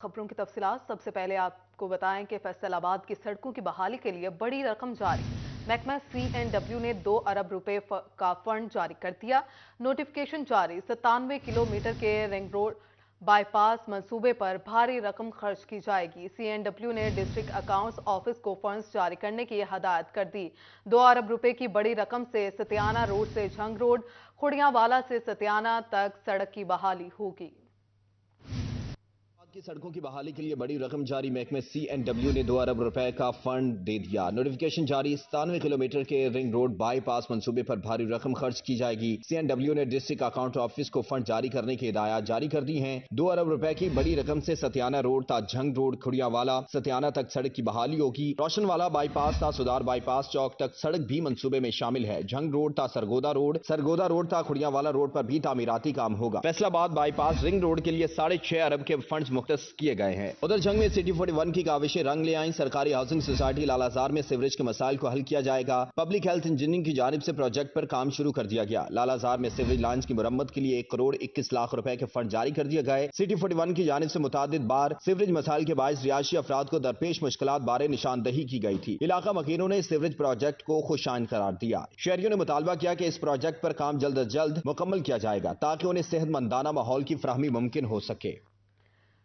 खबरों की तफसीलात। सबसे पहले आपको बताएं कि फैसलाबाद की सड़कों की बहाली के लिए बड़ी रकम जारी। महकमा CNW ने 2 अरब रुपए का फंड जारी कर दिया। नोटिफिकेशन जारी। 97 किलोमीटर के रिंग रोड बाईपास मंसूबे पर भारी रकम खर्च की जाएगी। CNW ने डिस्ट्रिक्ट अकाउंट्स ऑफिस को फंड्स जारी करने की हदायत कर दी। 2 अरब रुपए की बड़ी रकम से सतियाना रोड से झंग रोड, खुड़ियावाला से सतियाना तक सड़क की बहाली होगी। की सड़कों की बहाली के लिए बड़ी रकम जारी। महकमे CNW ने 2 अरब रुपए का फंड दे दिया। नोटिफिकेशन जारी। 97 किलोमीटर के रिंग रोड बाईपास मंसूबे पर भारी रकम खर्च की जाएगी। CNW ने डिस्ट्रिक्ट अकाउंट ऑफिस को फंड जारी करने की हिदायत जारी कर दी है। 2 अरब रुपए की बड़ी रकम से सतियाना रोड ता झंग रोड, खुड़ियावाला सतियाना तक सड़क की बहाली होगी। रोशनवाला बाईपास ता सुधार बाईपास चौक तक सड़क भी मंसूबे में शामिल है। झंग रोड ता सरगोदा रोड ता खुड़ियावाला रोड पर भी तामीराती काम होगा। फैसलाबाद बाईपास रिंग रोड के लिए 6.5 अरब के फंड मुख्तस किए गए हैं। उधर झंग में सिटी 41 की काविशें रंग ले आई। सरकारी हाउसिंग सोसाइटी लालाजार में सीवरेज के मसाइल को हल किया जाएगा। पब्लिक हेल्थ इंजीनियरिंग की जानिब से प्रोजेक्ट पर काम शुरू कर दिया गया। लालाजार में सीवरेज लाइन्स की मुरम्मत के लिए 1 करोड़ 21 लाख रुपए के फंड जारी कर दिए गए। सिटी 41 की जानिब से मुतादिद बार सीवरेज मसाइल के बायस रिहायशी अफराद को दरपेश मुश्किलात बारे निशानदही की गई थी। इलाका मकीनों ने सीवरेज प्रोजेक्ट को खुशाइन करार दिया। शहरियों ने मुतालबा किया कि इस प्रोजेक्ट पर काम जल्द अज जल्द मुकम्मल किया जाएगा ताकि उन्हें सेहतमंदाना माहौल की फराहमी मुमकिन हो सके।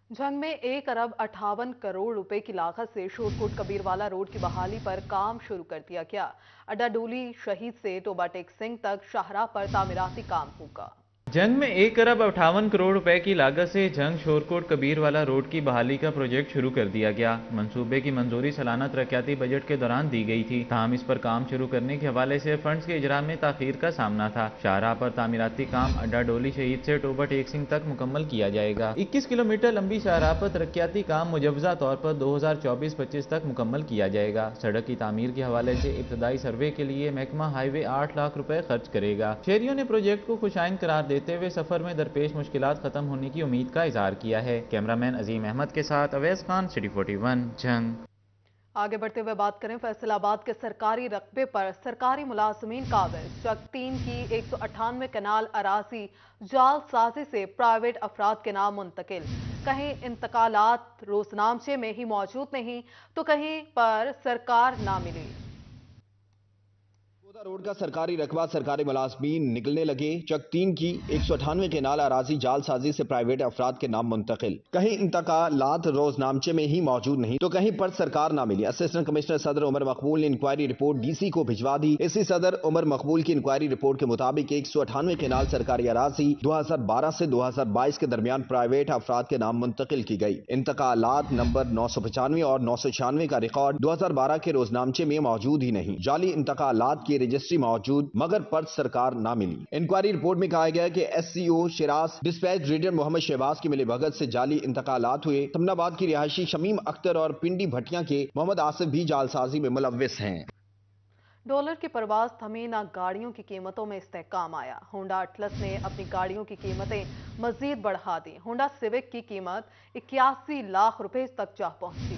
झंग में 1 अरब 58 करोड़ रुपए की लागत से शोरकोट कबीरवाला रोड की बहाली पर काम शुरू कर दिया गया। अड्डाडोली शहीद से टोबा टेक सिंह तक शाहराह पर तामीराती काम होगा। झंग में 1 अरब 58 करोड़ रुपए की लागत से झंग शोरकोट कबीरवाला रोड की बहाली का प्रोजेक्ट शुरू कर दिया गया। मंसूबे की मंजूरी सालाना तरक्याती बजट के दौरान दी गई थी। ताहम इस पर काम शुरू करने के हवाले से फंड्स के इजरा में ताखीर का सामना था। शाहराह पर तामीराती काम अड्डाडोली शहीद से टोबा टेक सिंह तक मुकम्मल किया जाएगा। 21 किलोमीटर लंबी शाहराह पर तरक्याती काम मुजवजा तौर पर 2024-25 तक मुकम्मल किया जाएगा। सड़क की तामीर के हवाले से इब्तदाई सर्वे के लिए महकमा हाईवे 8 लाख रुपए खर्च करेगा। शहरियों ने प्रोजेक्ट को खुशाइन करार देते हुए सफर में दरपेश मुश्किलात खत्म होने की उम्मीद का इजहार किया है। कैमरामैन अजीम अहमद के साथ अवैस खान, सिटी 41, झंग। आगे बढ़ते हुए बात करें फैसलाबाद के सरकारी रकबे पर सरकारी मुलाजमीन काबिज। चक 3 की 198 कनाल अराजी जालसाजी से प्राइवेट अफराद के नाम मुंतकिल। कहीं इंतकालात रोजनामचे में ही मौजूद नहीं तो कहीं पर सरकार ना मिली। रोड का सरकारी रकबा सरकारी मुलाजमीन निकलने लगे। चक 3 की 198 केनाल अराजी जालसाजी से प्राइवेट अफराद के नाम मुंतकिल। कहीं इंतकालात रोजनामचे में ही मौजूद नहीं तो कहीं पर सरकार ना मिली। असिस्टेंट कमिश्नर सदर उमर मकबूल ने इंक्वायरी रिपोर्ट DC को भिजवा दी। इसी सदर उमर मकबूल की इंक्वायरी रिपोर्ट के मुताबिक 198 केनाल सरकारी अराजी 2012 से 2022 के दरमियान प्राइवेट अफराद के नाम मुंतकिल की गई। इंतकालात नंबर 995 और 996 का रिकॉर्ड 2012 के रोजनामचे में मौजूद ही नहीं। जाली इंतकालात की रजिस्ट्री मौजूद मगर पर्च सरकार ना मिली। इंक्वायरी रिपोर्ट में कहा गया कि SCO Shiraz dispatch reader Muhammad Shahbaz की मिलीभगत से जाली इंतकालात हुए। तमनाबाद की रिहायशी शमीम अख्तर और पिंडी भटिया के मोहम्मद आसिफ भी जालसाजी में मुलव्विस हैं। डॉलर की परवाज थमी ना गाड़ियों की कीमतों में इस्तेहकाम आया। होंडा अटलस ने अपनी गाड़ियों की कीमतें मजीद बढ़ा दी। होंडा सिविक की कीमत 81 लाख रुपए तक जा पहुंची।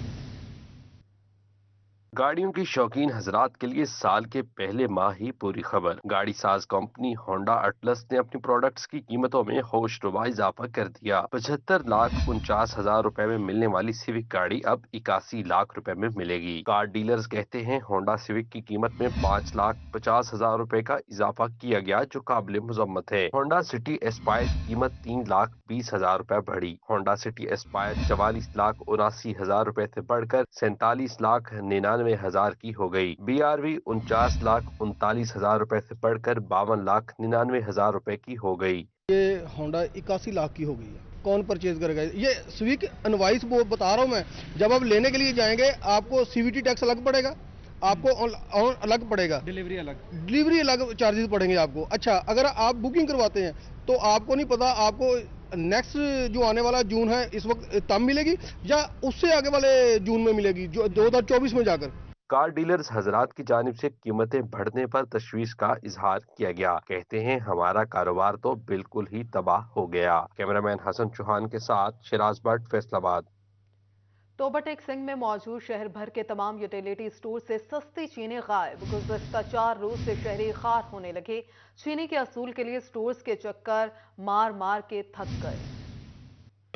गाड़ियों की शौकीन हजरात के लिए साल के पहले माह ही पूरी खबर। गाड़ी साज कंपनी होंडा अटलस ने अपनी प्रोडक्ट्स की कीमतों में होशरुबा इजाफा कर दिया। 75,49,000 रुपए में मिलने वाली सिविक गाड़ी अब 81 लाख रुपए में मिलेगी। कार डीलर्स कहते हैं होंडा सिविक की कीमत में 5,50,000 रुपए का इजाफा किया गया जो काबिल मुजम्मत है। होंडा सिटी एस्पायर की कीमत 3,20,000 रुपए बढ़ी। होंडा सिटी एस्पायर 44,79,000 रुपए से बढ़कर 47,99,000 की हो गई। BRV 49,39,000 रुपए से बढ़कर 52,99,000 रुपए की हो गई। ये होंडा 81 लाख की हो गई है। कौन परचेज करेगा? ये स्विक अनवाइस वो बता रहा हूँ मैं। जब आप लेने के लिए जाएंगे आपको CVT टैक्स अलग पड़ेगा, आपको अलग पड़ेगा, डिलीवरी अलग चार्जेस पड़ेंगे आपको। अच्छा, अगर आप बुकिंग करवाते हैं तो आपको नहीं पता आपको नेक्स्ट जो आने वाला जून है इस वक्त तब मिलेगी या उससे आगे वाले जून में मिलेगी जो 2024 में जाकर। कार डीलर्स हजरात की जानिब से कीमतें बढ़ने पर तशवीश का इजहार किया गया। कहते हैं हमारा कारोबार तो बिल्कुल ही तबाह हो गया। कैमरामैन हसन चौहान के साथ शिराज भट्ट, फैसलाबाद। टोबा टेक सिंह में मौजूद शहर भर के तमाम यूटिलिटी स्टोर से सस्ती चीनी गायब। गुज़श्ता 4 रोज से शहरी खार होने लगे। चीनी के असूल के लिए स्टोर्स के चक्कर मार मार के थक गए।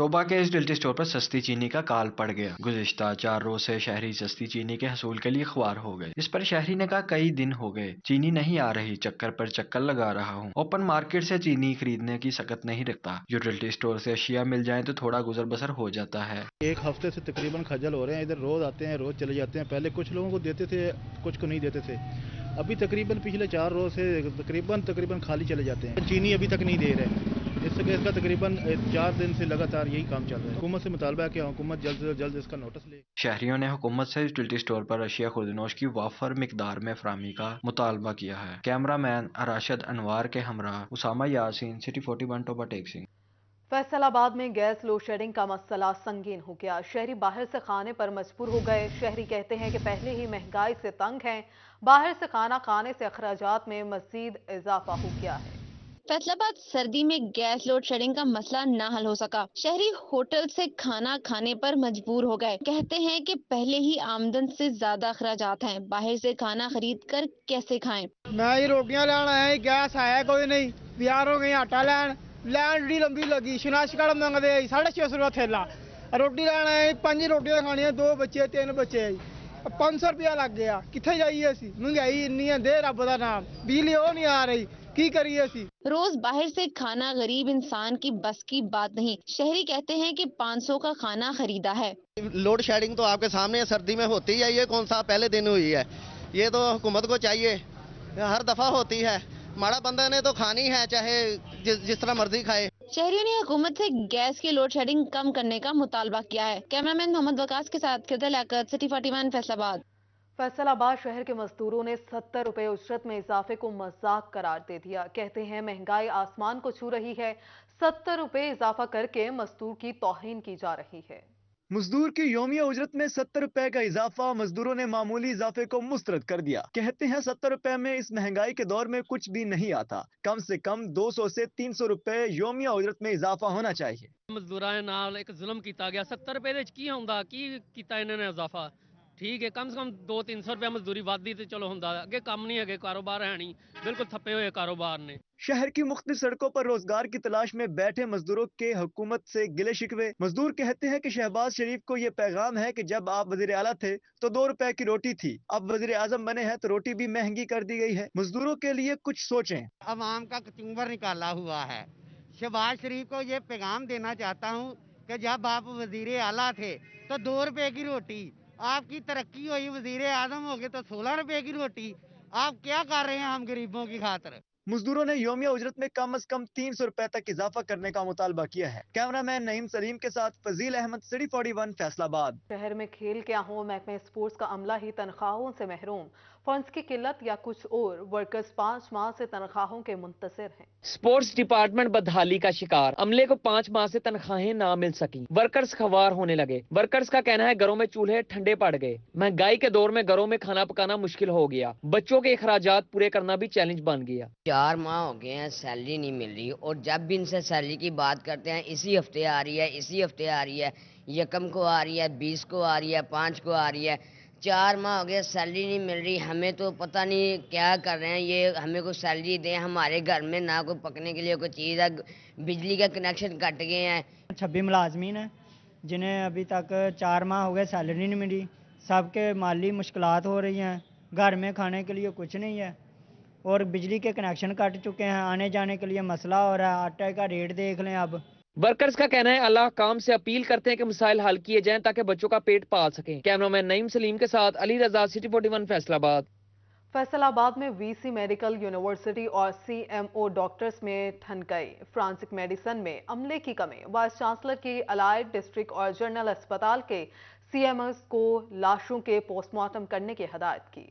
टोबा के इस डिल्टी स्टोर पर सस्ती चीनी का काल पड़ गया। गुज़िश्ता 4 रोज से शहरी सस्ती चीनी के हसूल के लिए ख्वार हो गए। इस पर शहरी ने कहा कई दिन हो गए, चीनी नहीं आ रही, चक्कर पर चक्कर लगा रहा हूँ। ओपन मार्केट से चीनी खरीदने की सकत नहीं रखता। यूटिलिटी स्टोर से अशिया मिल जाए तो थोड़ा गुजर बसर हो जाता है। एक हफ्ते से तकरीबन खजल हो रहे हैं। इधर रोज आते हैं, रोज चले जाते हैं। पहले कुछ लोगों को देते थे, कुछ को नहीं देते थे। अभी तकरीबन पिछले 4 रोज से तकरीबन खाली चले जाते हैं। चीनी अभी तक नहीं दे रहे। इसका तकरीबन 4 दिन से लगातार यही काम चल रहा है। हुकूमत से मुतालबा है कि हुकूमत जल्द से जल्द इसका नोटिस ले। शहरियों ने हुकूमत से यूटिलिटी स्टोर पर अशिया खुर्दनोश की वाफर मिकदार में फराहमी का मुतालबा किया है। कैमरामैन अराशद अनवार के हमरा उसामा यासीन, सिटी 41 टोबा टेक सिंह। फैसलाबाद में गैस लोड शेडिंग का मसला संगीन हो गया। शहरी बाहर से खाने पर मजबूर हो गए। शहरी कहते हैं कि पहले ही महंगाई से तंग हैं, बाहर से खाना खाने से अखराजात में मजीद इजाफा हो गया है। फैसलाबाद सर्दी में गैस लोड शेडिंग का मसला न हल हो सका। शहरी होटल से खाना खाने पर मजबूर हो गए। कहते हैं कि पहले ही आमदन से ज्यादा अखराजात हैं, बाहर से खाना खरीद कर कैसे खाएं। मैं ये रोटियां लाना है, गैस आया कोई नहीं, तैयार हो गई आटा लैन बड़ी लंबी लगी। शनाशगढ़ मंगते 650 रुपया थैला। रोटी लाना है, 5 रोटियां खानी है, 2 बच्चे 3 बच्चे 500 रुपया लग गया। किथे जाइए असी, महंगाई इन्नी है, दे रब दा नाम, बिजली वो नहीं आ रही, की करिए असी। रोज बाहर से खाना गरीब इंसान की बस की बात नहीं। शहरी कहते हैं कि 500 का खाना खरीदा है। लोड शेडिंग तो आपके सामने सर्दी में होती है, ये कौन सा पहले दिन हुई है? ये तो हुकूमत को चाहिए, हर दफा होती है। माड़ा बंदा ने तो खानी है, चाहे जिस तरह मर्जी खाए। शहरियों ने हुकूमत से गैस की लोड शेडिंग कम करने का मुतालबा किया है। कैमरामैन मोहम्मद वकास के साथ किरदार लियाकत, सिटी 41 फैसलाबाद। फैसलाबाद शहर के मजदूरों ने 70 रुपए उजरत में इजाफे को मजाक करार दे दिया। कहते हैं महंगाई आसमान को छू रही है, 70 रुपए इजाफा करके मजदूर की तौहीन की जा रही है। मजदूर की योमिया उजरत में 70 रुपए का इजाफा, मजदूरों ने मामूली इजाफे को मुस्तरद कर दिया। कहते हैं 70 रुपए में इस महंगाई के दौर में कुछ भी नहीं आता। कम से कम 200 से 300 रुपए योमिया उजरत में इजाफा होना चाहिए। मजदूरां नाल एक जुल्म किया गया। 70 रुपए की होंदा, की कीता इन्होंने इजाफा? ठीक है, कम से कम 200-300 रुपया मजदूरी वादी तो चलो होंदा, अगे काम नहीं है, कारोबार है नहीं, बिल्कुल थप्पे हुए कारोबार ने। शहर की मुख्तलिफ सड़कों पर रोजगार की तलाश में बैठे मजदूरों के हुकूमत से गिले शिकवे। मजदूर कहते हैं कि शहबाज शरीफ को ये पैगाम है कि जब आप वजीर आला थे तो 2 रुपए की रोटी थी, अब वजीर आजम बने हैं तो रोटी भी महंगी कर दी गई है। मजदूरों के लिए कुछ सोचें। अवाम का कचूंबर निकाला हुआ है। शहबाज शरीफ को ये पैगाम देना चाहता हूँ कि जब आप वजीर आला थे तो 2 रुपए की रोटी, आपकी तरक्की हुई, वजीर आजम हो गए तो 16 रुपए की रोटी। आप क्या कर रहे हैं हम गरीबों की खातिर? मजदूरों ने योमिया उजरत में कम से कम 300 रुपए तक इजाफा करने का मुतालबा किया है। कैमरामैन नईम सलीम के साथ फजील अहमद, सिटी 41 फैसलाबाद। शहर में खेल के हो महकमे स्पोर्ट्स का अमला ही तनख्वाहों से महरूम। फंड्स की किल्लत या कुछ और, वर्कर्स 5 माह से तनख्वाहों के मुंतसिर हैं। स्पोर्ट्स डिपार्टमेंट बदहाली का शिकार, अमले को 5 माह से तनख्वाहें ना मिल सकी, वर्कर्स खवार होने लगे। वर्कर्स का कहना है घरों में चूल्हे ठंडे पड़ गए। महंगाई के दौर में घरों में खाना पकाना मुश्किल हो गया, बच्चों के अखराजात पूरे करना भी चैलेंज बन गया। 4 माह हो गए हैं, सैलरी नहीं मिल रही, और जब भी इनसे सैलरी की बात करते हैं, इसी हफ्ते आ रही है, इसी हफ्ते आ रही है, यकम को आ रही है, 20 को आ रही है, 5 को आ रही है। 4 माह हो गए, सैलरी नहीं मिल रही। हमें तो पता नहीं क्या कर रहे हैं ये, हमें कोई सैलरी दें। हमारे घर में ना कोई पकने के लिए कोई चीज़ है, बिजली का कनेक्शन कट गए हैं। 26 मुलाजमीन हैं जिन्हें अभी तक 4 माह हो गए, सैलरी नहीं मिली। सबके माली मुश्किलात हो रही हैं, घर में खाने के लिए कुछ नहीं है, और बिजली के कनेक्शन कट चुके हैं, आने जाने के लिए मसला हो रहा है। आटे का रेट देख लें। अब वर्कर्स का कहना है अल्लाह काम से अपील करते हैं कि मसाइल हल किए जाएं ताकि बच्चों का पेट पाल सकें। कैमरामैन नईम सलीम के साथ अली रजा, सिटी 41 फैसलाबाद। फैसलाबाद में वीसी मेडिकल यूनिवर्सिटी और सीएमओ डॉक्टर्स में ठनकई। फ्रांसिक मेडिसिन में अमले की कमी, वाइस चांसलर की अलाइड डिस्ट्रिक्ट और जनरल अस्पताल के सीएमओस को लाशों के पोस्टमार्टम करने की हिदायत की।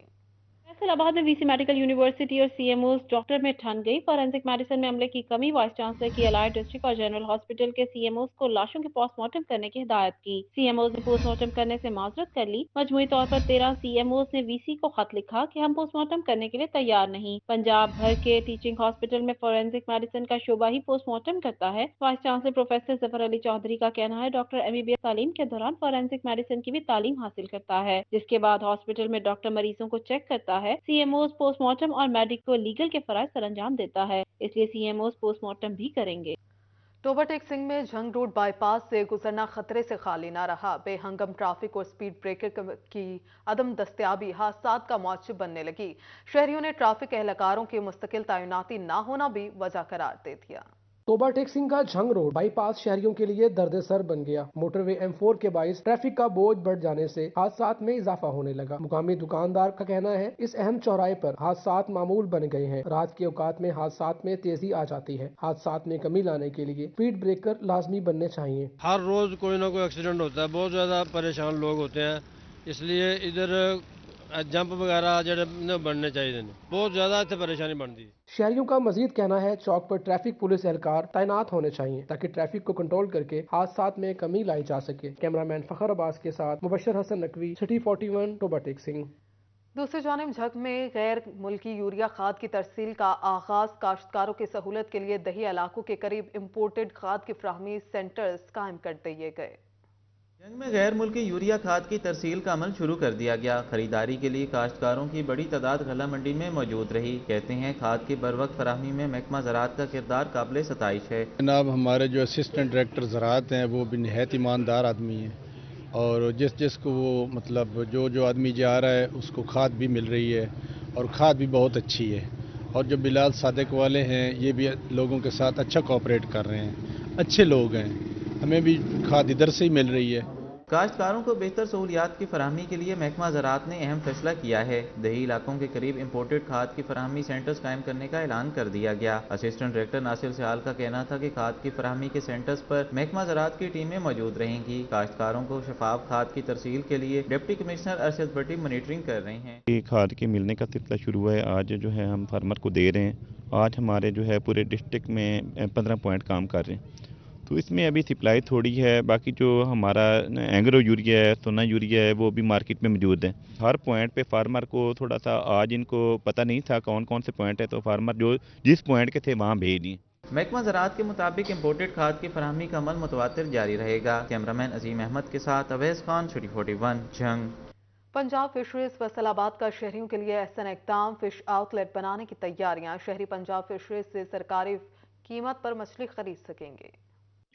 फैसलाबाद में वीसी मेडिकल यूनिवर्सिटी और सीएमओस डॉक्टर में ठन गई। फॉरेंसिक मेडिसिन में अमले की कमी, वाइस चांसलर की अलाइड डिस्ट्रिक्ट और जनरल हॉस्पिटल के सीएमओस को लाशों के पोस्टमार्टम करने की हिदायत की। सीएमओस ने पोस्टमार्टम करने से माजरत कर ली। मजमूई तौर पर 13 सीएमओस ने वीसी को खत लिखा कि हम पोस्टमार्टम करने के लिए तैयार नहीं। पंजाब भर के टीचिंग हॉस्पिटल में फॉरेंसिक मेडिसिन का शोबा ही पोस्टमार्टम करता है। Vice chancellor professor Zafar Ali Chaudhry का कहना है डॉक्टर एमबीबीएस तालीम के दौरान फॉरेंसिक मेडिसिन की भी तालीम हासिल करता है, जिसके बाद हॉस्पिटल में डॉक्टर मरीजों को चेक करता है। सीएमओस पोस्टमार्टम और मेडिको लीगल के फराइज सर अंजाम देता है, इसलिए सीएमओस पोस्टमार्टम भी करेंगे। टोबा टेक सिंह में जंग रोड बाईपास से गुजरना खतरे से खाली ना रहा। बेहंगम ट्रैफिक और स्पीड ब्रेकर की अदम दस्तयाबी हादसात का मौजब बनने लगी। शहरियों ने ट्रैफिक एहलकारों की मुस्तकिल तैनाती ना होना भी वजह करार दे दिया। टोबा टेक सिंह का झंग रोड बाईपास शहरियों के लिए दर्द-ए-सर बन गया। मोटरवे M4 के बाइस ट्रैफिक का बोझ बढ़ जाने से हादसात में इजाफा होने लगा। मुकामी दुकानदार का कहना है इस अहम चौराहे पर हादसात मामूल बन गए हैं। रात के औकात में हादसात में तेजी आ जाती है। हादसात में कमी लाने के लिए स्पीड ब्रेकर लाजमी बनने चाहिए। हर रोज कोई ना कोई एक्सीडेंट होता है, बहुत ज्यादा परेशान लोग होते हैं, इसलिए इधर जंप वगैरह जो बनने चाहिए। बहुत ज्यादा इतने परेशानी बनती है। शहरियों का मजीद कहना है चौक पर ट्रैफिक पुलिस एहलकार तैनात होने चाहिए ताकि ट्रैफिक को कंट्रोल करके हादसात में कमी लाई जा सके। कैमरामैन फखर अब्बास के साथ मुबशर हसन नकवी, सिटी 41, टोबा टेक सिंह। दूसरी जानिब झग में गैर मुल्की यूरिया खाद की तरसील का आगाज। काश्तकारों की सहूलत के लिए दही इलाकों के करीब इम्पोर्टेड खाद की फ्राहमी सेंटर्स कायम कर दिए गए। जंग में गैर मुल्की यूरिया खाद की तरसील का अमल शुरू कर दिया गया। खरीदारी के लिए काश्तकारों की बड़ी तादाद गला मंडी में मौजूद रही। कहते हैं खाद की बरवक्त फराहमी में महकमा ज़राअत का किरदार काबिल सताइश है। जनाब हमारे जो असिस्टेंट डायरेक्टर ज़राअत हैं वो भी निहायत ईमानदार आदमी हैं और जिसको वो मतलब जो आदमी जा रहा है उसको खाद भी मिल रही है और खाद भी बहुत अच्छी है। और जो बिलाल सादिक वाले हैं ये भी लोगों के साथ अच्छा कोऑपरेट कर रहे हैं, अच्छे लोग हैं, हमें भी खाद इधर से ही मिल रही है। काश्तकारों को बेहतर सहूलियात की फराहमी के लिए महकमा ज़राअत ने अहम फैसला किया है। दही इलाकों के करीब इम्पोर्टेड खाद की फराहमी सेंटर्स कायम करने का ऐलान कर दिया गया। असिस्टेंट डायरेक्टर नासिर सियाल का कहना था कि खाद की फराहमी के सेंटर्स पर महकमा ज़राअत की टीमें मौजूद रहेंगी। काश्तकारों को शफाफ खाद की तरसील के लिए डिप्टी कमिश्नर अरशद भट्टी मॉनिटरिंग कर रहे हैं। खाद के मिलने का सिलसिला शुरू हुआ है। आज जो है हम फार्मर को दे रहे हैं। आज हमारे जो है पूरे डिस्ट्रिक्ट में 15 पॉइंट काम कर रहे हैं, तो इसमें अभी सप्लाई थोड़ी है। बाकी जो हमारा एंग्रो यूरिया है, सोना यूरिया है, वो भी मार्केट में मौजूद है। हर पॉइंट पे फार्मर को थोड़ा सा आज इनको पता नहीं था कौन कौन से पॉइंट है, तो फार्मर जो जिस पॉइंट के थे वहाँ भेज दिए। महकमा ज़राअत के मुताबिक इम्पोर्टेड खाद की फराहमी का अमल मुतवातिर जारी रहेगा। कैमरामैन अजीम अहमद के साथ अवैस खान, सिटी 41, जंग। पंजाब फिशरीज फैसलाबाद का शहरियों के लिए एहसन इक़दाम। फिश आउटलेट बनाने की तैयारियां। शहरी पंजाब फिशरीज से सरकारी कीमत पर मछली खरीद सकेंगे।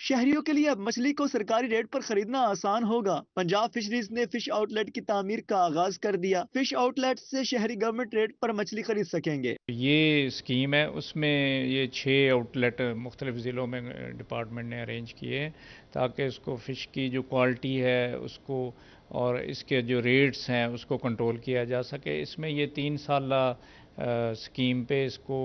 शहरियों के लिए अब मछली को सरकारी रेट पर खरीदना आसान होगा। पंजाब फिशरीज ने फिश आउटलेट की तामीर का आगाज कर दिया। फिश आउटलेट से शहरी गवर्नमेंट रेट पर मछली खरीद सकेंगे। ये स्कीम है, उसमें ये 6 आउटलेट मुख्तलिफ ज़िलों में डिपार्टमेंट ने अरेंज किए ताकि उसको फ़िश की जो क्वालिटी है उसको और इसके जो रेट्स हैं उसको कंट्रोल किया जा सके। इसमें ये 3 साल स्कीम पे इसको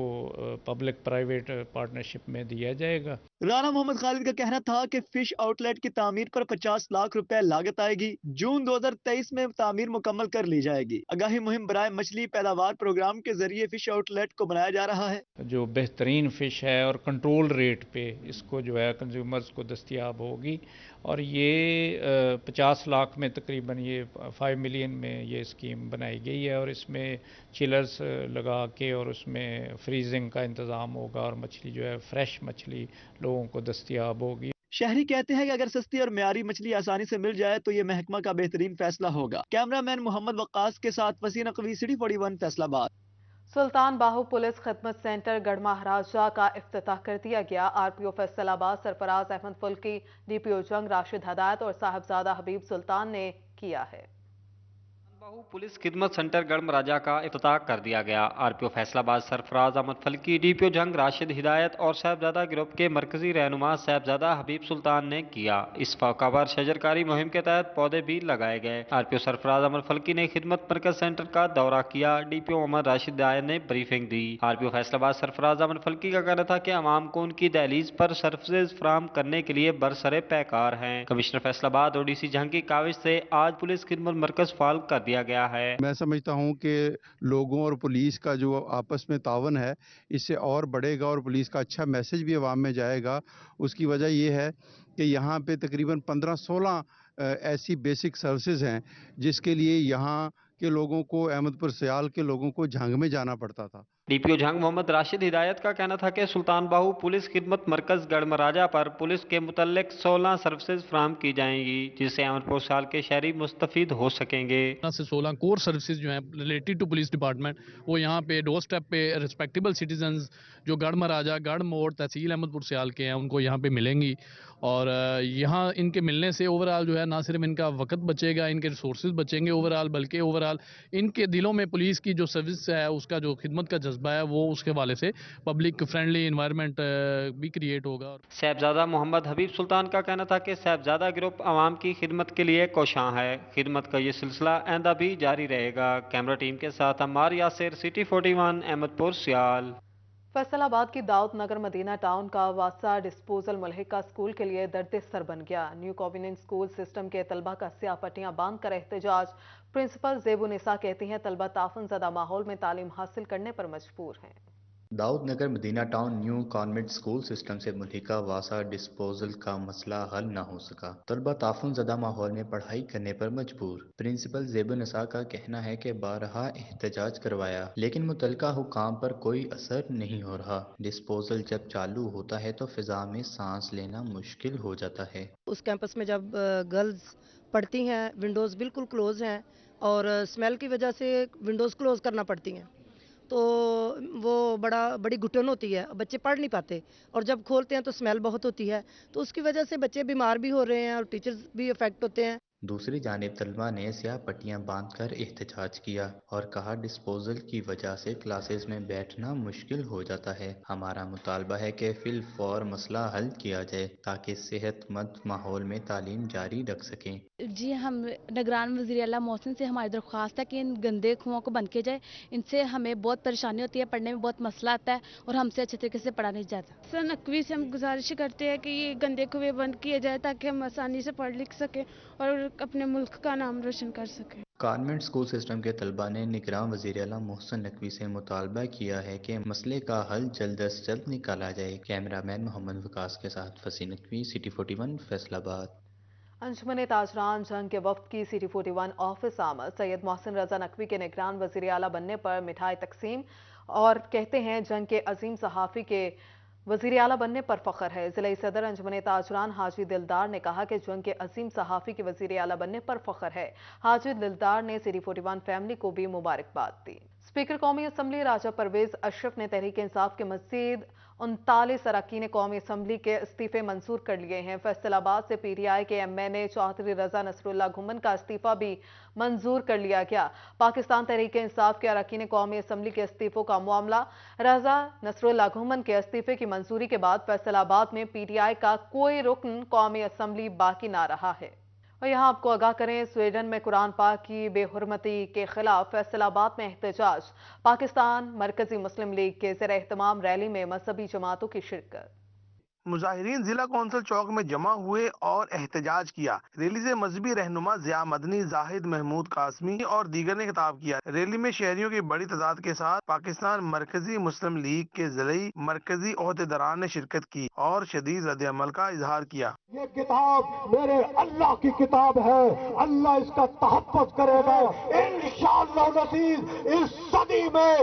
पब्लिक प्राइवेट पार्टनरशिप में दिया जाएगा। राना मोहम्मद खालिद का कहना था कि फिश आउटलेट की तामीर पर 50 लाख रुपए लागत आएगी। जून 2023 में तामीर मुकम्मल कर ली जाएगी। आगाही मुहिम बराए मछली पैदावार प्रोग्राम के जरिए फिश आउटलेट को बनाया जा रहा है। जो बेहतरीन फिश है और कंट्रोल रेट पे इसको जो है कंज्यूमर्स को दस्तियाब होगी और ये 50 लाख में तकरीबन ये 5 मिलियन में ये स्कीम बनाई गई है और इसमें चिलर्स लगा के और उसमें फ्रीजिंग का इंतज़ाम होगा और मछली जो है फ्रेश मछली लोगों को दस्तियाब होगी। शहरी कहते हैं कि अगर सस्ती और म्यारी मछली आसानी से मिल जाए तो ये महकमा का बेहतरीन फैसला होगा। कैमरामैन मोहम्मद वक्कास के साथ वसीम नकवी, सिटी 41, फैसलाबाद। सुल्तान बाहू पुलिस खिदमत सेंटर गढ़ महाराजा का इफ्तिताह कर दिया गया। आरपीओ फैसलाबाद सरफराज अहमद फुल्की, डीपीओ जंग राशिद हदायत और साहबजादा हबीब सुल्तान ने किया है। पुलिस खिदमत सेंटर गढ़ महाराजा का इफ्तिताह कर दिया गया। आरपीओ फैसलाबाद सरफराज अहमद फल्की, डीपीओ जंग राशिद हिदायत और साहबजादा ग्रुप के मरकजी रहनुमा साहबजादा हबीब सुल्तान ने किया। इस मौका पर शजरकारी मुहिम के तहत पौधे भी लगाए गए। आरपीओ सरफराज अहमद फल्की ने खिदमत मरकज सेंटर का दौरा किया। डीपीओ मोहम्मद राशिद हिदायत ने ब्रीफिंग दी। आरपीओ फैसलाबाद सरफराज अहमद फल्की का कहना था कि अवाम को उनकी दहलीज पर सर्विसेज फराहम करने के लिए बरसरे पैकार हैं। कमिश्नर फैसलाबाद और डीसी जंग की काविश से आज पुलिस खिदमत मरकज फाल कर दिया गया है। मैं समझता हूं कि लोगों और पुलिस का जो आपस में तावन है इससे और बढ़ेगा और पुलिस का अच्छा मैसेज भी अवाम में जाएगा। उसकी वजह यह है कि यहाँ पे तकरीबन 15-16 ऐसी बेसिक सर्विसेज हैं जिसके लिए यहाँ के लोगों को, अहमदपुर सयाल के लोगों को झंग में जाना पड़ता था। डीपीओ झंग मोहम्मद राशिद हिदायत का कहना था कि सुल्तान बाहू पुलिस खिदमत मरकज गढ़मराजा पर पुलिस के मुतल्लिक 16 सर्विसेज फराहम की जाएंगी, जिससे अमरपुर साल के शहरी मुस्तफीद हो सकेंगे। 16 कोर सर्विसेज जो हैं रिलेटेड टू पुलिस डिपार्टमेंट, वो यहाँ पे डोर स्टेप पे रिस्पेक्टेबल सिटीजन्स जो गढ़मराजा, गढ़ मोड़, तहसील अहमदपुर सियाल के हैं, उनको यहाँ पे मिलेंगी। और यहाँ इनके मिलने से ओवरऑल जो है ना सिर्फ इनका वक्त बचेगा, इनके रिसोर्सेज बचेंगे ओवरऑल, बल्कि ओवरऑल इनके दिलों में पुलिस की जो सर्विस है, उसका जो खिदमत का जज्बा है, वो उसके हवाले से पब्लिक फ्रेंडली इन्वायरमेंट भी क्रिएट होगा। साहिबजादा मोहम्मद हबीब सुल्तान का कहना था कि साहिबजादा ग्रुप आवाम की खिदमत के लिए कोशां है। खिदमत का ये सिलसिला आइंदा भी जारी रहेगा। कैमरा टीम के साथ अम्मार यासिर, सिटी 41, अहमदपुर सियाल। फैसलाबाद की दाऊद नगर मदीना टाउन का वासा डिस्पोजल मुल्हिका स्कूल के लिए दर्द सर बन गया। न्यू कॉन्वेंट स्कूल सिस्टम के तलबा का स्याह पट्टियां बांध कर एहतजाज। प्रिंसिपल ज़ेबुनिसा कहती हैं तलबा ताफन ज़दा माहौल में तालीम हासिल करने पर मजबूर हैं। Daud Nagar Madina town new convent school system से मुल्हिका वासा डिस्पोजल का मसला हल न हो सका। तलबा ताफुन ज़दा माहौल में पढ़ाई करने पर मजबूर। प्रिंसिपल ज़ेबुनिसा का कहना है कि बारहा एहतजाज करवाया, लेकिन मुतलका हुकाम पर कोई असर नहीं हो रहा। डिस्पोजल जब चालू होता है तो फिजा में सांस लेना मुश्किल हो जाता है। उस कैंपस में जब गर्ल्स पढ़ती हैं, विंडोज़ बिल्कुल क्लोज हैं और स्मेल की वजह से विंडोज़ क्लोज करना पड़ती हैं, तो वो बड़ी घुटन होती है, बच्चे पढ़ नहीं पाते। और जब खोलते हैं तो स्मेल बहुत होती है, तो उसकी वजह से बच्चे बीमार भी हो रहे हैं और टीचर्स भी अफेक्ट होते हैं। दूसरी जानिब तलबा ने स्याह पट्टियां बांधकर एहतजाज किया और कहा डिस्पोजल की वजह से क्लासेस में बैठना मुश्किल हो जाता है। हमारा मुतालबा है कि फिल फौर मसला हल किया जाए ताकि सेहतमंद माहौल में तालीम जारी रख सकें। जी, हम निगरान वज़ीर आला मोहसिन से हमारी दरख्वास्त है कि इन गंदे कुओं को बंद किया जाए। इनसे हमें बहुत परेशानी होती है, पढ़ने में बहुत मसला आता है और हमसे अच्छे तरीके से पढ़ा नहीं जाता। सर नकवी से हम गुजारिश करते हैं कि ये गंदे कुएं बंद किए जाए ताकि हम आसानी से पढ़ लिख सकें और अपने मुल्क का नाम रोशन कर सकें। कॉन्वेंट स्कूल सिस्टम के तलबा ने निगरान वज़ीर आला मोहसिन नकवी से मुतालबा किया है कि मसले का हल जल्द अज जल्द निकाला जाए। कैमरामैन मोहम्मद वकास के साथ फसी नकवी, सिटी 41, फैसलाबाद। अंजुमन ताजरान जंग के वफ्द की सिटी 41 ऑफिस आमद। सैयद मोहसिन रजा नकवी के निगरान वज़ीर आला बनने पर मिठाई तकसीम और कहते हैं जंग के अजीम सहाफ़ी के वज़ीर आला बनने पर फ़ख्र है। ज़िला सदर अंजुमन ताजरान हाजी दिलदार ने कहा कि जंग के अजीम सहाफ़ी के वज़ीर आला बनने पर फ़ख्र है। हाजी दिलदार ने सिटी 41 फैमिली को भी मुबारकबाद दी। स्पीकर कौमी असम्बली राजा परवेज अशरफ ने तहरीक इंसाफ के मज़ीद 39 अरकान कौमी असम्बली के इस्तीफे मंजूर कर लिए हैं। फैसलाबाद से PTI के MNA चौधरी रजा नसरुल्लाह घुमन का इस्तीफा भी मंजूर कर लिया गया। पाकिस्तान तहरीक इंसाफ के अरकान कौमी असम्बली के इस्तीफों का मामला रजा नसरुल्लाह घुमन के इस्तीफे की मंजूरी के बाद फैसलाबाद में PTI का कोई रुकन कौमी असम्बली बाकी ना रहा है। और यहाँ आपको आगाह करें, स्वीडन में कुरान पाक की बेहुरमती के खिलाफ फैसलाबाद में एहतजाज। पाकिस्तान मरकजी मुस्लिम लीग के ज़ेर एहतमाम रैली में मजहबी जमातों की शिरकत। मुजाहिरीन जिला कौंसल चौक में जमा हुए और एहतजाज किया। रैली से मजहबी रहनुमा ज़िया मदनी, जाहिद महमूद कासमी और दीगर ने खिताब किया। रैली में शहरियों की बड़ी तादाद के साथ पाकिस्तान मरकजी मुस्लिम लीग के ज़िलाई मरकजी ओहदेदारान ने शिरकत की और शदीद रद्द-ए-अमल का इजहार किया। ये किताब मेरे अल्लाह की किताब है, अल्लाह इसका तहफ़्फ़ुज़ करेगा इंशाअल्लाह नसीब। इस सदी में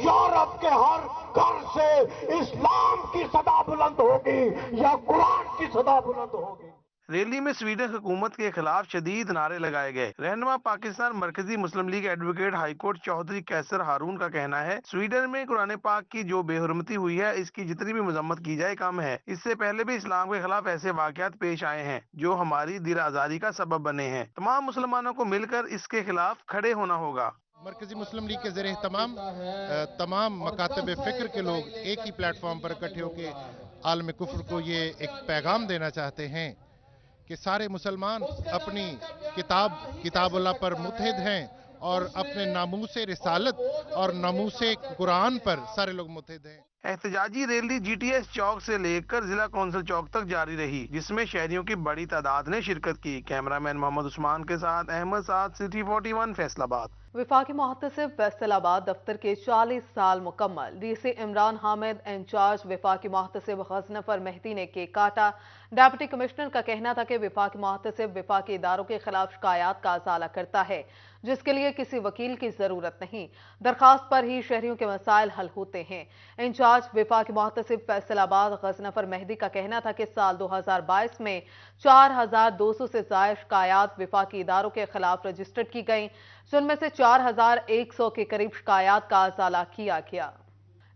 यूरोप के हर घर से इस्लाम की सदा बुलंद होगी या कुरान की सदा बुलंद होगी। रैली में स्वीडन हुकूमत के खिलाफ शदीद नारे लगाए गए। रहनुमा पाकिस्तान मरकजी मुस्लिम लीग एडवोकेट हाईकोर्ट चौधरी कैसर हारून का कहना है, स्वीडन में कुरान पाक की जो बेहुरमती हुई है इसकी जितनी भी मजम्मत की जाए कम है। इससे पहले भी इस्लाम के खिलाफ ऐसे वाक़यात पेश आए हैं जो हमारी दिल आज़ारी का सबब बने हैं। तमाम मुसलमानों को मिलकर इसके खिलाफ खड़े होना होगा। मरकजी मुस्लिम लीग के ज़ेर तमाम मकातब फ़िक्र के लोग एक ही प्लेटफॉर्म पर इकट्ठे होकर आलम कुफ्र को ये एक पैगाम देना चाहते हैं कि सारे मुसलमान अपनी किताबुल्लाह पर मुतहिद हैं और अपने नामूसे रिसालत और नामूसे कुरान पर सारे लोग मुतहिद हैं। एहतजाजी रैली GTS चौक से लेकर जिला कौंसल चौक तक जारी रही, जिसमें शहरियों की बड़ी तादाद ने शिरकत की। कैमरामैन मोहम्मद उस्मान के साथ अहमद साद, सिटी 41, फैसलाबाद। वफाकी मुहतसिब फैसलाबाद दफ्तर के 40 साल मुकम्मल डीसी इमरान हामिद इंचार्ज वफाकी मुहतसिब गजनफर मेहदी ने केक काटा। डिप्टी कमिश्नर का कहना था कि वफाकी मुहतसिब वफाकी इदारों के खिलाफ शिकायत का अजाला करता है, जिसके लिए किसी वकील की जरूरत नहीं, दरखास्त पर ही शहरियों के मसाइल हल होते हैं। इंचार्ज वफाकी मुहतसिब फैसलाबाद गजनफर मेहदी का कहना था कि साल 2022 में 4200 से ज्यादा शिकायत वफाकी इदारों के खिलाफ रजिस्टर्ड की गई, जिनमें से 4100 के करीब शिकायत का अजाला किया गया।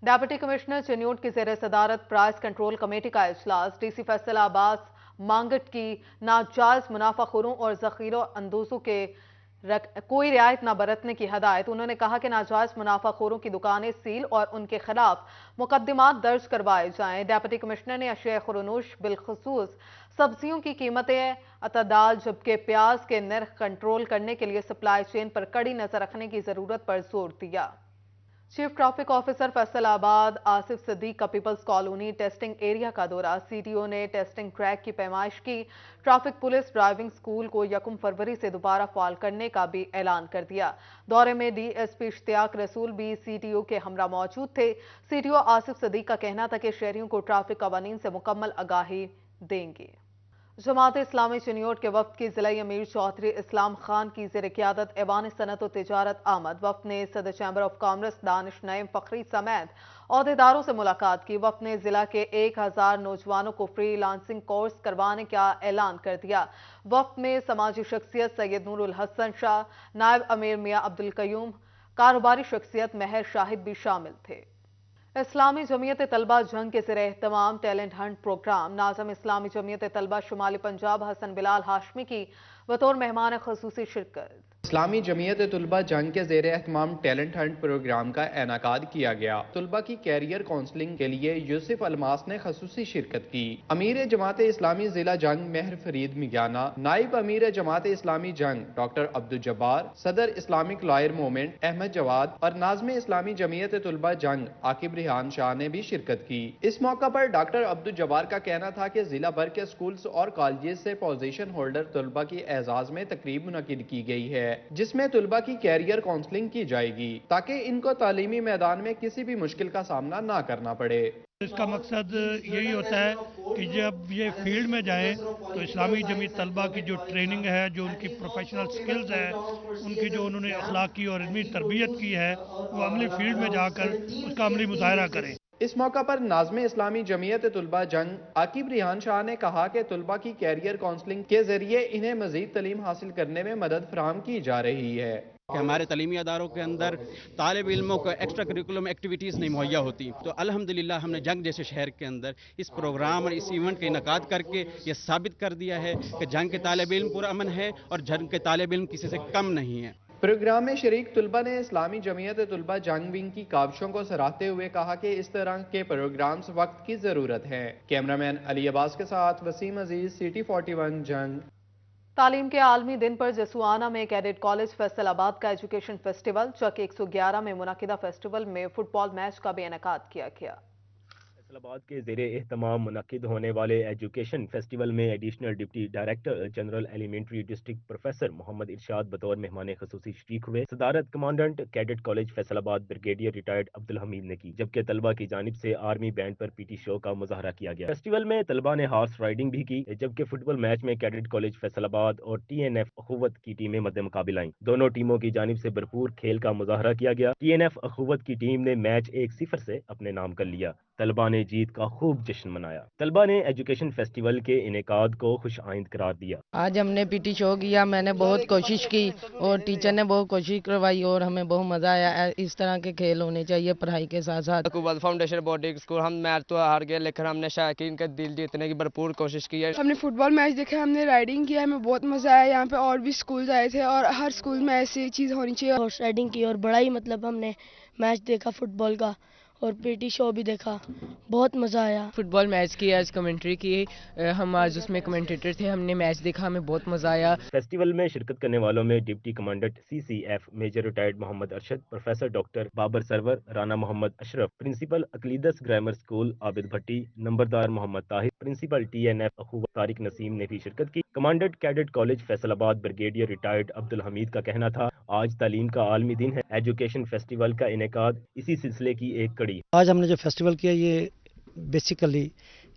डिप्टी कमिश्नर चिन्यूट की ज़ेर सदारत प्राइस कंट्रोल कमेटी का इजलास डीसी फैसलाबाद मांगट की नाजायज मुनाफाखोरों और जखीरा अंदोजों के कोई रियायत न बरतने की हदायत। उन्होंने कहा कि नाजायज मुनाफाखोरों की दुकानें सील और उनके खिलाफ मुकदमात दर्ज करवाए जाएं। डिप्टी कमिश्नर ने अशिया खुरनूश बिलखसूस सब्जियों की कीमतें अतदाल जबकि प्याज के नर्ख कंट्रोल करने के लिए सप्लाई चेन पर कड़ी नजर रखने की जरूरत पर जोर दिया। Chief traffic officer Faisalabad Asif Siddique का पीपल्स कॉलोनी टेस्टिंग एरिया का दौरा। सीटीओ ने टेस्टिंग ट्रैक की पैमाइश की। ट्रैफिक पुलिस ड्राइविंग स्कूल को 1 फरवरी से दोबारा फाल करने का भी ऐलान कर दिया। दौरे में डीएसपी इश्तियाक रसूल भी सीटीओ के हमरा मौजूद थे। सीटीओ आसिफ सिद्दीक का कहना था कि शहरियों को ट्रैफिक कवानीन से मुकम्मल आगाही देंगे। जमात इस्लामी चिन्यूट के वफ्द की जिला अमीर चौधरी इस्लाम खान की ज़ेर क़यादत ऐवान सनत और तिजारत आमद। वफ्द ने सदर chamber of commerce Danish Naeem Fakhri समेत अहदेदारों से मुलाकात की। वफ्द ने जिला के 1000 नौजवानों को फ्री लांसिंग कोर्स करवाने का ऐलान कर दिया। वफ्द में समाजी शख्सियत सैयद नूरुल हसन शाह, नायब अमीर मियाँ अब्दुल कयूम, कारोबारी शख्सियत महर शाहिद भी शामिल थे। इस्लामी जमीयत तलबा जंग के ज़ेर एहतमाम टैलेंट हंट प्रोग्राम। नाज़िम इस्लामी जमीयत तलबा शुमाली पंजाब हसन बिलाल हाशमी की बतौर मेहमान ख़ुसूसी शिरकत। इस्लामी जमीयत तलबा जंग के ज़ेर एहतमाम टैलेंट हंट प्रोग्राम का इनेकाद किया गया। तलबा की कैरियर काउंसलिंग के लिए यूसुफ अलमास ने खसूसी शिरकत की। अमीर जमात इस्लामी जिला जंग मेहर फरीद मियाना, नाइब अमीर जमात इस्लामी जंग डॉक्टर अब्दुल जब्बार, सदर Islamic lawyer movement Ahmad Jawad और नाज़िम इस्लामी जमीयत तलबा जंग आकिब रिहान शाह ने भी शिरकत की। इस मौका पर डॉक्टर अब्दुल जब्बार का कहना था कि जिला भर के स्कूल्स और कॉलेज से पोजीशन होल्डर तलबा की एजाज में तकरीब मुनक्किद की गई है, जिसमें तलबा की कैरियर काउंसलिंग की जाएगी ताकि इनको तालीमी मैदान में किसी भी मुश्किल का सामना ना करना पड़े। इसका मकसद यही होता है कि जब ये फील्ड में जाएं तो इस्लामी जमीयत तलबा की जो ट्रेनिंग है, जो उनकी प्रोफेशनल स्किल्स है, उनकी जो उन्होंने अखलाकी और इल्मी तरबियत की है, वो अमली फील्ड में जाकर उसका अमली मुजाहरा करें। इस मौका पर नाज़िम इस्लामी जमीयत तलबा जंग आकिब रिहान शाह ने कहा कि तलबा की कैरियर काउंसलिंग के जरिए इन्हें मजीद तालीम हासिल करने में मदद फराहम की जा रही है। कि हमारे तालीमी अदारों के अंदर तालिब इल्मों को एक्स्ट्रा करिकुलम एक्टिविटीज़ नहीं मुहैया होती, तो अल्हम्दुलिल्लाह हमने जंग जैसे शहर के अंदर इस प्रोग्राम और इस इवेंट का इनेकाद करके ये साबित कर दिया है कि जंग के तालिब इल्म पुरअमन है और जंग के तालिब इल्म किसी से कम नहीं है। प्रोग्राम में शरीक तलबा ने इस्लामी जमीयत तलबा जंग विंग की काविशों को सराहते हुए कहा कि इस तरह के प्रोग्राम्स वक्त की जरूरत है। कैमरामैन अली अब्बास के साथ वसीम अजीज, सिटी 41 जंग। तालीम के आलमी दिन पर जसुआना में कैडेट कॉलेज फैसलाबाद का एजुकेशन फेस्टिवल। चक 111 में मुनाकिदा फेस्टिवल में फुटबॉल मैच का भी इनेकाद किया गया। फैसलाबाद के ज़ेरे एहतमाम मुनक्किद होने वाले एजुकेशन फेस्टिवल में additional deputy director general elementary district professor Mohammad Irshad बतौर मेहमान खसूसी शरीक हुए। सदारत commandant cadet college Faisalabad brigadier retired Abdul Hameed ने की, जबकि तलबा की जानिब से आर्मी बैंड पर पीटी शो का मुजाहरा किया गया। फेस्टिवल में तलबा ने हॉर्स राइडिंग भी की, जबकि फुटबॉल मैच में कैडेट कॉलेज फैसलाबाद और TNF अखुवत की टीमें मद्दे मुकाबिला आईं। दोनों टीमों की जानिब से भरपूर खेल का मुजाहरा किया गया। TNF अखुवत की टीम ने मैच 1-0 से अपने नाम कर लिया। तलबा ने जीत का खूब जश्न मनाया। तलबा ने एजुकेशन फेस्टिवल के इनेकाद को खुश आइंद करार दिया। आज हमने पीटी शो किया, मैंने बहुत कोशिश की और टीचर ने बहुत कोशिश करवाई और हमें बहुत मजा आया। इस तरह के खेल होने चाहिए पढ़ाई के साथ साथ। फाउंडेशन बोर्डिंग स्कूल, हम मैच तो हार गए लेकिन हमने शायकीन का दिल जीतने की भरपूर कोशिश की है। हमने फुटबॉल मैच देखा, हमने राइडिंग किया, हमें बहुत मजा आया। यहाँ पे और भी स्कूल आए थे और हर स्कूल में ऐसी चीज होनी चाहिए। हॉर्स राइडिंग की और बड़ा ही हमने मैच देखा फुटबॉल का और पीटी शो भी देखा, बहुत मज़ा आया। फुटबॉल मैच की आज कमेंट्री की, हम आज उसमें कमेंटेटर थे, हमने मैच देखा, हमें बहुत मज़ा आया। फेस्टिवल में शिरकत करने वालों में deputy commandant CCF major retired Mohammad Arshad, professor doctor Babar Sarwar, Rana Mohammad Ashraf, principal Aqlidas grammar school Abid Bhatti, नंबरदार मोहम्मद ताहिर, प्रिंसिपल TNF अखुवत तारिक नसीम ने भी शिरकत की। Commandant cadet college Faisalabad brigadier retired Abdul Hameed का कहना था آج تعلیم کا عالمی دن ہے۔ ایجوکیشن فیسٹیول کا انعقاد اسی سلسلے کی ایک کڑی ہے۔ آج ہم نے جو فیسٹیول کیا یہ basically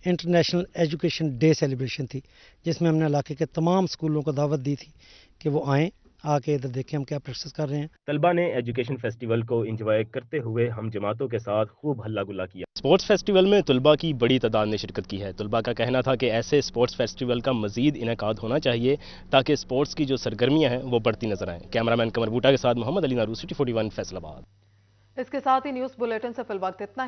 international education day celebration تھی، جس میں ہم نے علاقے کے تمام اسکولوں کو دعوت دی تھی کہ وہ آئیں، آ کے ادھر دیکھیں ہم کیا پریکٹس کر رہے ہیں۔ طلبہ نے ایجوکیشن فیسٹیول کو انجوائے کرتے ہوئے ہم جماعتوں کے ساتھ خوب ہلا گلا کیا۔ اسپورٹس فیسٹیول میں طلبہ کی بڑی تعداد نے شرکت کی ہے۔ طلبہ کا کہنا تھا کہ ایسے اسپورٹس فیسٹیول کا مزید انعقاد ہونا چاہیے تاکہ اسپورٹس کی جو سرگرمیاں ہیں وہ بڑھتی نظر آئیں۔ کیمرہ مین قمر بوٹا کے ساتھ محمد علی نارو، City 41 فیصل آباد۔ اس کے ساتھ ہی نیوز بلیٹن سے فی الوقت اتنا ہی۔